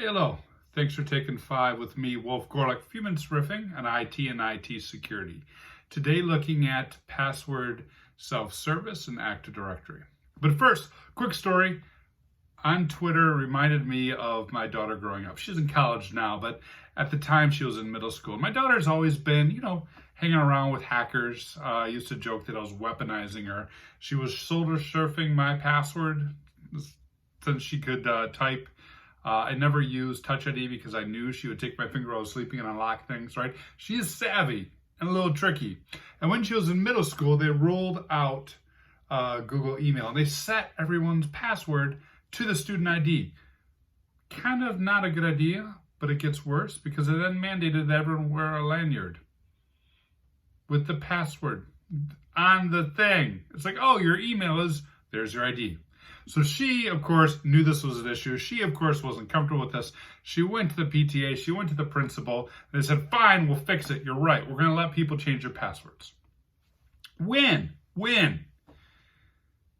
Hey, hello. Thanks for taking 5 with me, Wolf Gorlick. A few minutes riffing on IT and IT security. Today looking at password self-service and Active Directory. But first, quick story on Twitter reminded me of my daughter growing up. She's in college now, but at the time she was in middle school. My daughter's always been, hanging around with hackers. I used to joke that I was weaponizing her. She was shoulder surfing my password since she could type. I never used Touch ID because I knew she would take my finger while I was sleeping and unlock things, right? She is savvy and a little tricky. And when she was in middle school, they rolled out Google email and they set everyone's password to the student ID. Kind of not a good idea, but it gets worse because it then mandated that everyone wear a lanyard with the password on the thing. It's like, oh, your email there's your ID. So she, of course, knew this was an issue. She, of course, wasn't comfortable with this. She went to the PTA, she went to the principal, and they said, fine, we'll fix it. You're right. We're going to let people change their passwords. Win. And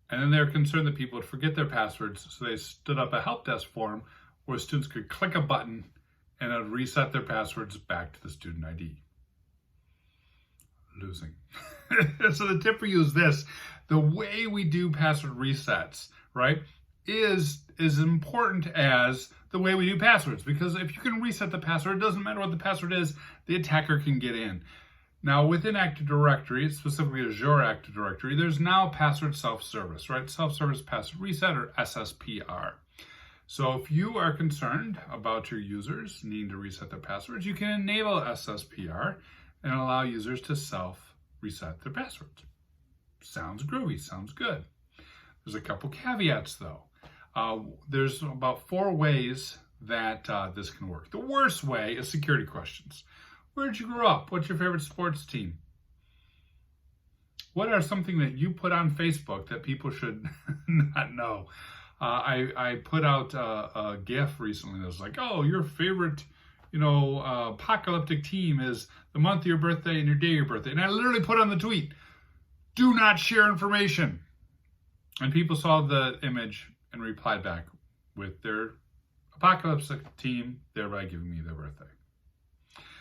then they're concerned that people would forget their passwords, so they stood up a help desk forum where students could click a button and it would reset their passwords back to the student ID. Losing. So the tip for you is this. The way we do password resets, right, is as important as the way we do passwords. Because if you can reset the password, it doesn't matter what the password is, the attacker can get in. Now, within Active Directory, specifically Azure Active Directory, there's now password self-service, right? Self-service password reset, or SSPR. So if you are concerned about your users needing to reset their passwords, you can enable SSPR and allow users to self-reset their passwords. Sounds groovy, sounds good. There's a couple caveats though. There's about 4 ways that this can work. The worst way is security questions. Where'd you grow up? What's your favorite sports team? What are something that you put on Facebook that people should not know? I put out a GIF recently that was like, oh, your favorite apocalyptic team is the month of your birthday and your day of your birthday. And I literally put on the tweet, do not share information. And people saw the image and replied back with their apocalyptic team, thereby giving me their birthday.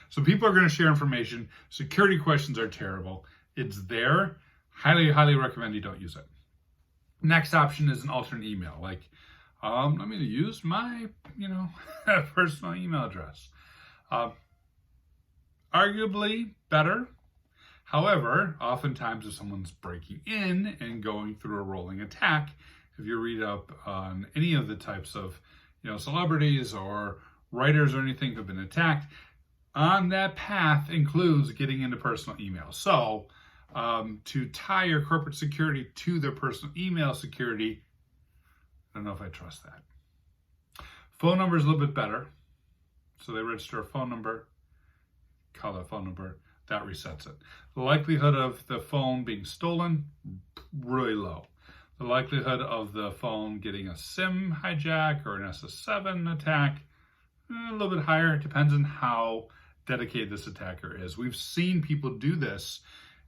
So people are going to share information. Security questions are terrible. It's there. Highly, highly recommend you don't use it. Next option is an alternate email. Like, I'm going to use my, personal email address. Arguably better. However, oftentimes if someone's breaking in and going through a rolling attack, if you read up on any of the types of, celebrities or writers or anything who have been attacked, on that path includes getting into personal email. So to tie your corporate security to their personal email security, I don't know if I trust that. Phone number is a little bit better. So they register a phone number, call that phone number, that resets it. The likelihood of the phone being stolen, really low. The likelihood of the phone getting a SIM hijack or an SS7 attack, a little bit higher. It depends on how dedicated this attacker is. We've seen people do this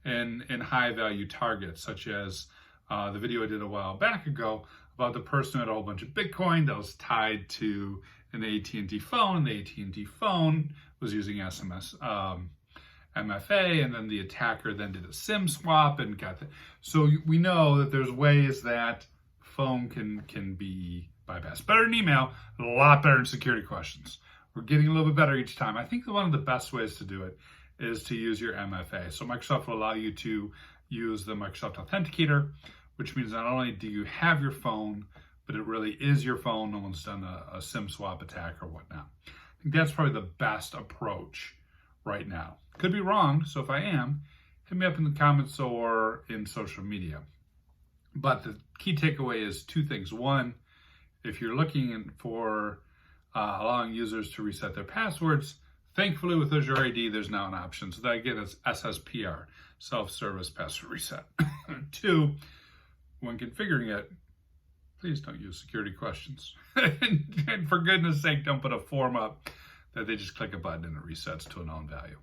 in high value targets, such as the video I did a while back ago about the person who had a whole bunch of Bitcoin that was tied to an AT&T phone, and the AT&T phone was using SMS MFA, and then the attacker then did a SIM swap and got that. So we know that there's ways that phone can be bypassed. Better than email, a lot better than security questions. We're getting a little bit better each time. I think one of the best ways to do it is to use your MFA. So Microsoft will allow you to use the Microsoft Authenticator, which means not only do you have your phone, but it really is your phone. No one's done a SIM swap attack or whatnot. I think that's probably the best approach right now. Could be wrong, so if I am, hit me up in the comments or in social media. But the key takeaway is 2 things. One, if you're looking for allowing users to reset their passwords, thankfully with Azure AD, there's now an option. So that again is SSPR, self-service password reset. 2, when configuring it, please don't use security questions. And for goodness sake, don't put a form up that they just click a button and it resets to a known value.